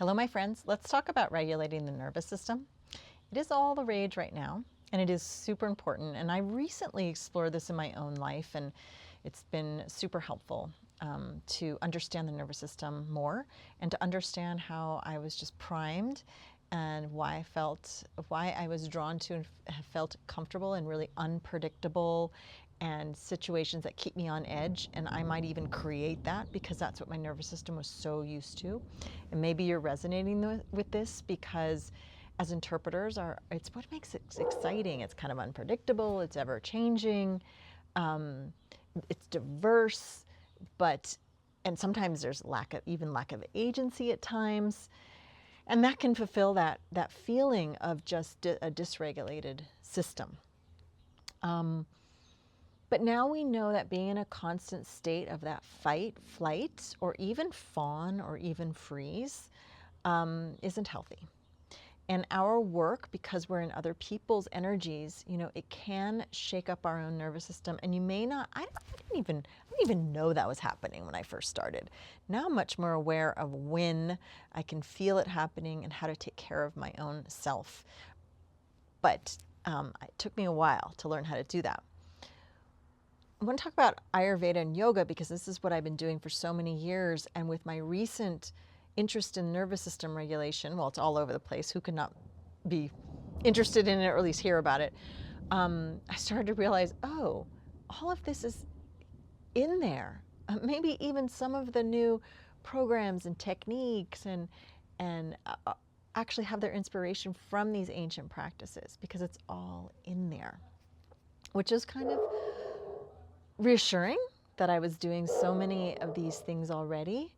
Hello, my friends. Let's talk about regulating the nervous system. It is all the rage right now, and it is super important. And I recently explored this in my own life, and it's been super helpful to understand the nervous system more and to understand how I was just primed and why I was drawn to and have felt comfortable in really unpredictable and situations that keep me on edge, and I might even create that because that's what my nervous system was so used to. And maybe you're resonating with this because as interpreters, it's what makes it exciting. It's kind of unpredictable, it's ever changing, it's diverse, and sometimes there's lack of agency at times. And that can fulfill that feeling of just a dysregulated system. But now we know that being in a constant state of that fight, flight, or even fawn, or even freeze isn't healthy. And our work, because we're in other people's energies, it can shake up our own nervous system. And you may not, I didn't even know that was happening when I first started. Now I'm much more aware of when I can feel it happening and how to take care of my own self. But it took me a while to learn how to do that. I want to talk about Ayurveda and yoga because this is what I've been doing for so many years. And with my recent interest in nervous system regulation, well, it's all over the place. Who could not be interested in it or at least hear about it? I started to realize, oh, all of this is in there. Maybe even some of the new programs and techniques and actually have their inspiration from these ancient practices because it's all in there, which is kind of reassuring that I was doing so many of these things already.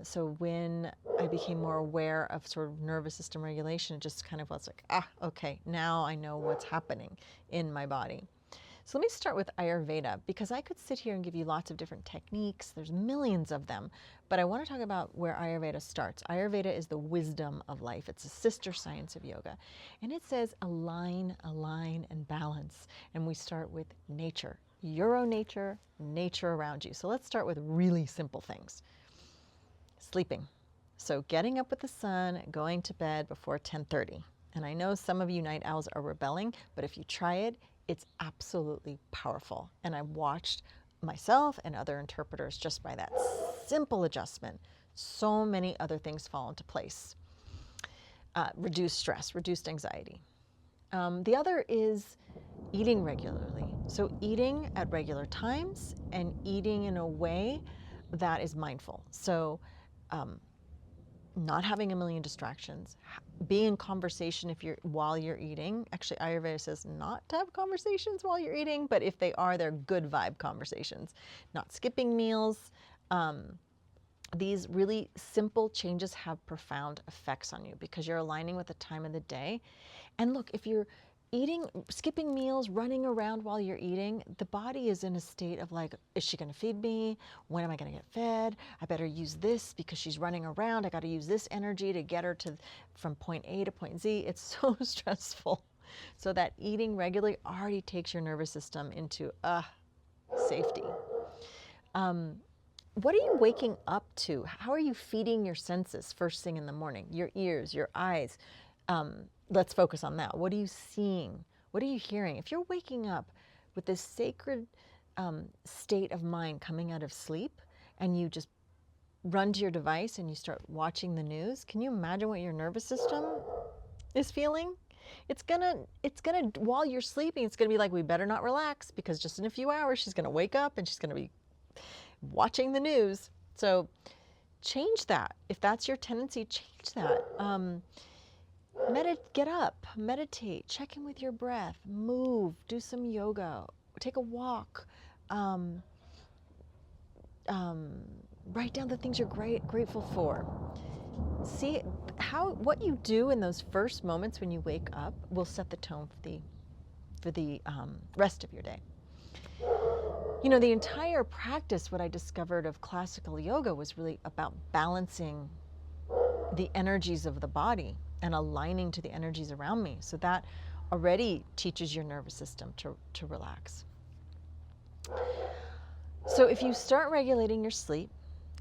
So when I became more aware of sort of nervous system regulation, it just kind of was like, okay, now I know what's happening in my body. So let me start with Ayurveda because I could sit here and give you lots of different techniques. There's millions of them, but I want to talk about where Ayurveda starts. Ayurveda is the wisdom of life. It's a sister science of yoga. And it says align, and balance. And we start with nature, your own nature, nature around you. So let's start with really simple things. Sleeping. So getting up with the sun, going to bed before 10:30. And I know some of you night owls are rebelling, but if you try it, it's absolutely powerful. And I watched myself and other interpreters just by that simple adjustment. So many other things fall into place. Reduced stress, reduced anxiety. The other is eating regularly. So eating at regular times and eating in a way that is mindful. So not having a million distractions, be in conversation while you're eating. Actually, Ayurveda says not to have conversations while you're eating, but if they are, they're good vibe conversations. Not skipping meals. These really simple changes have profound effects on you because you're aligning with the time of the day. And look, if you're skipping meals, running around while you're eating, the body is in a state of like, is she going to feed me? When am I going to get fed? I better use this because she's running around. I got to use this energy to get her from point A to point Z. It's so stressful. So that eating regularly already takes your nervous system into safety. What are you waking up to? How are you feeding your senses first thing in the morning? Your ears, your eyes. Let's focus on that. What are you seeing? What are you hearing? If you're waking up with this sacred state of mind coming out of sleep and you just run to your device and you start watching the news, can you imagine what your nervous system is feeling? It's gonna, while you're sleeping, it's gonna be like, we better not relax because just in a few hours, she's gonna wake up and she's gonna be watching the news. So change that. If that's your tendency, change that. Get up, meditate, check in with your breath, move, do some yoga, take a walk, write down the things you're grateful for. See what you do in those first moments when you wake up will set the tone for the rest of your day. The entire practice, what I discovered of classical yoga was really about balancing the energies of the body and aligning to the energies around me. So that already teaches your nervous system to relax. So if you start regulating your sleep,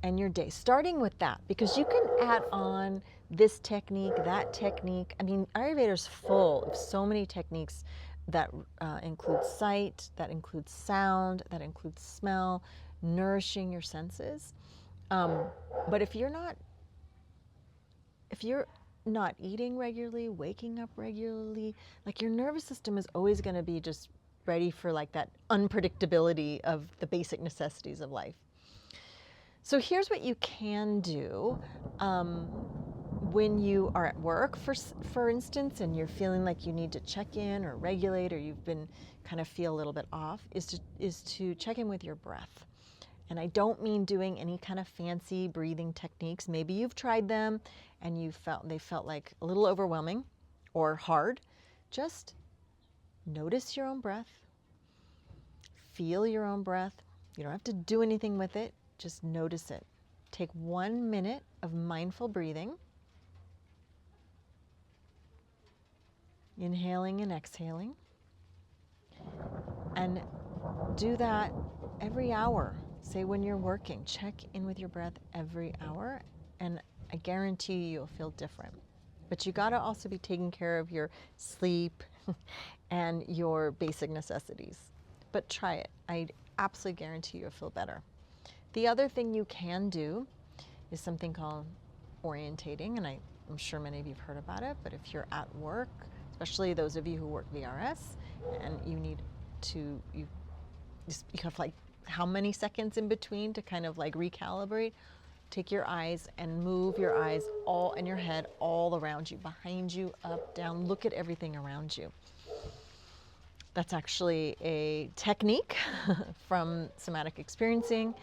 and your day, starting with that, because you can add on this technique, that technique. I mean, Ayurveda's full of so many techniques that include sight, that include sound, that include smell, nourishing your senses. But if you're not eating regularly, waking up regularly, like your nervous system is always going to be just ready for like that unpredictability of the basic necessities of life. So here's what you can do when you are at work, for instance, and you're feeling like you need to check in or regulate, or you've been kind of feel a little bit off, is to check in with your breath. And I don't mean doing any kind of fancy breathing techniques. Maybe you've tried them and they felt like a little overwhelming or hard. Just notice your own breath. Feel your own breath. You don't have to do anything with it. Just notice it. Take 1 minute of mindful breathing. Inhaling and exhaling. And do that every hour. Say when you're working, check in with your breath every hour, and I guarantee you'll feel different. But you gotta also be taking care of your sleep and your basic necessities. But try it. I absolutely guarantee you'll feel better. The other thing you can do is something called orientating, and I'm sure many of you have heard about it, but if you're at work, especially those of you who work VRS, and you have like how many seconds in between to kind of like recalibrate, take your eyes and move your eyes all in your head, all around you, behind you, up, down, look at everything around you. That's actually a technique from somatic experiencing,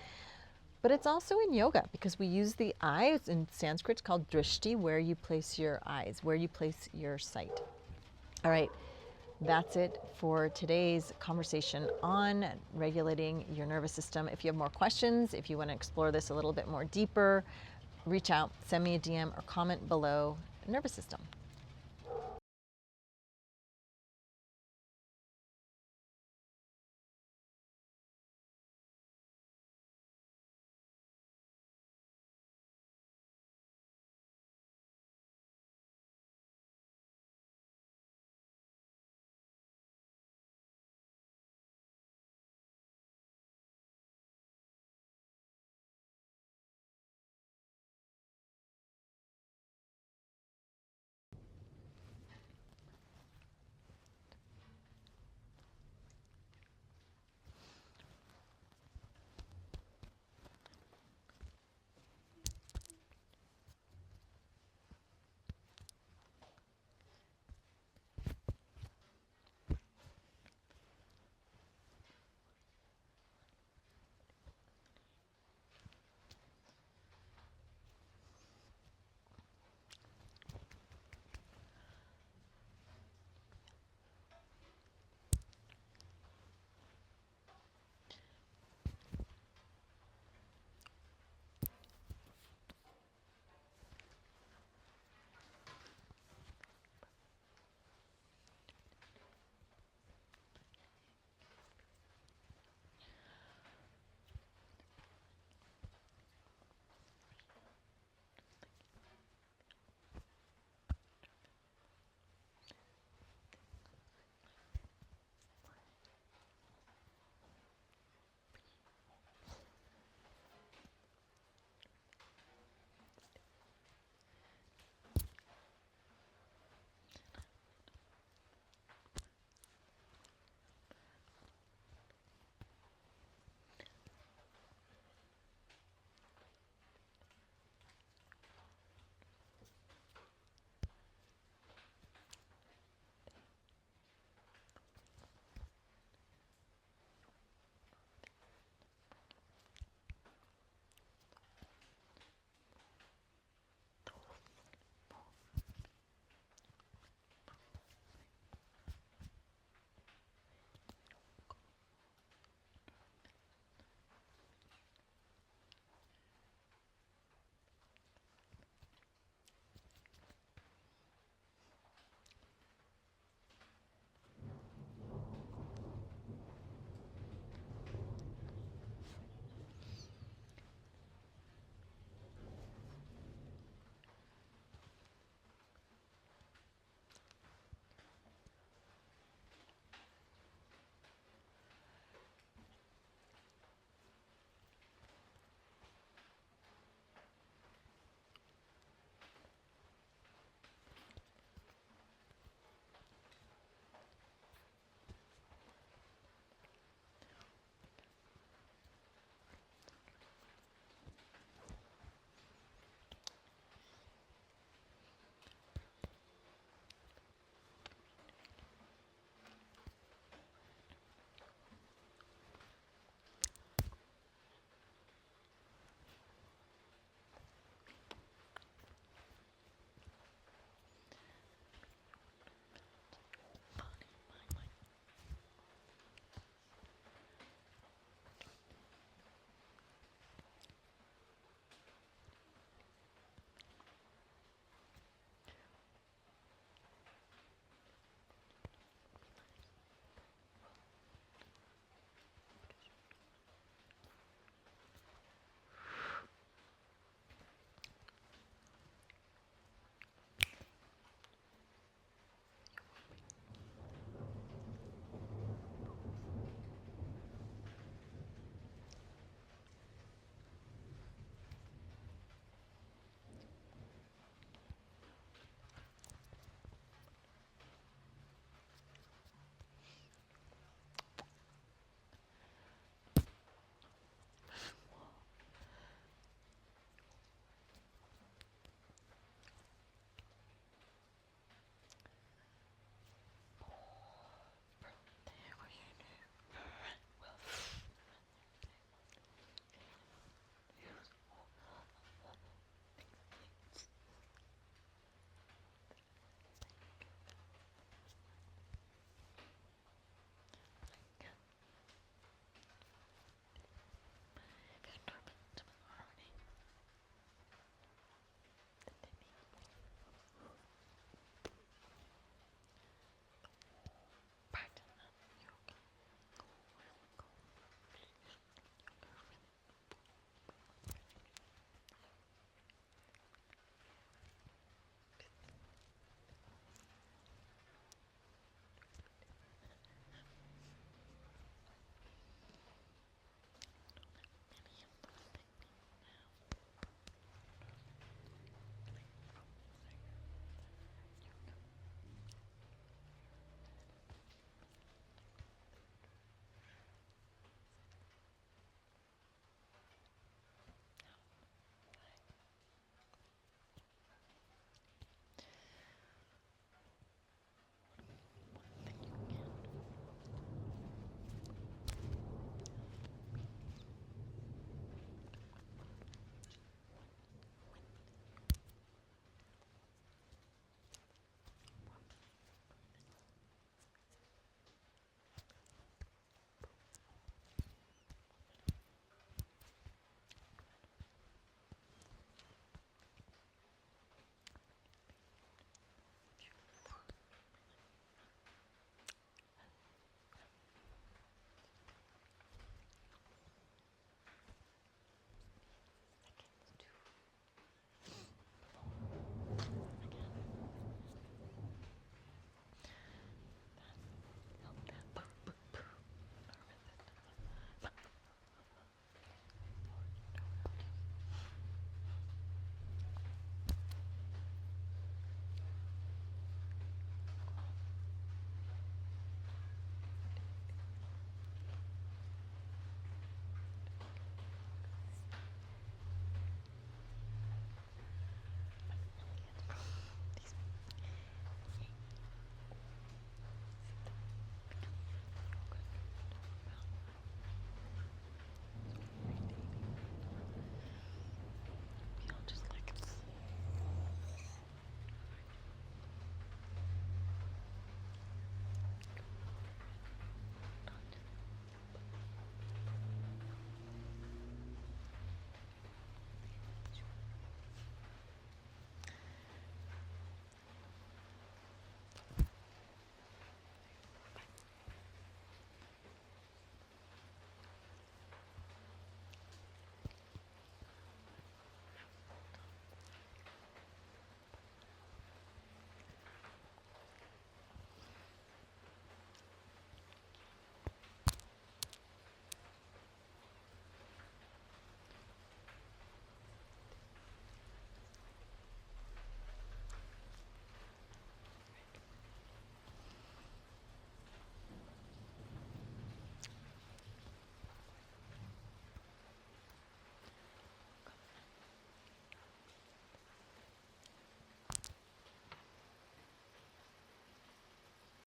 but it's also in yoga because we use the eyes. In Sanskrit, it's called drishti, where you place your eyes, where you place your sight. All right, that's it for today's conversation on regulating your nervous system. If you have more questions, if you want to explore this a little bit more deeper, reach out, send me a DM or comment below. Nervous system.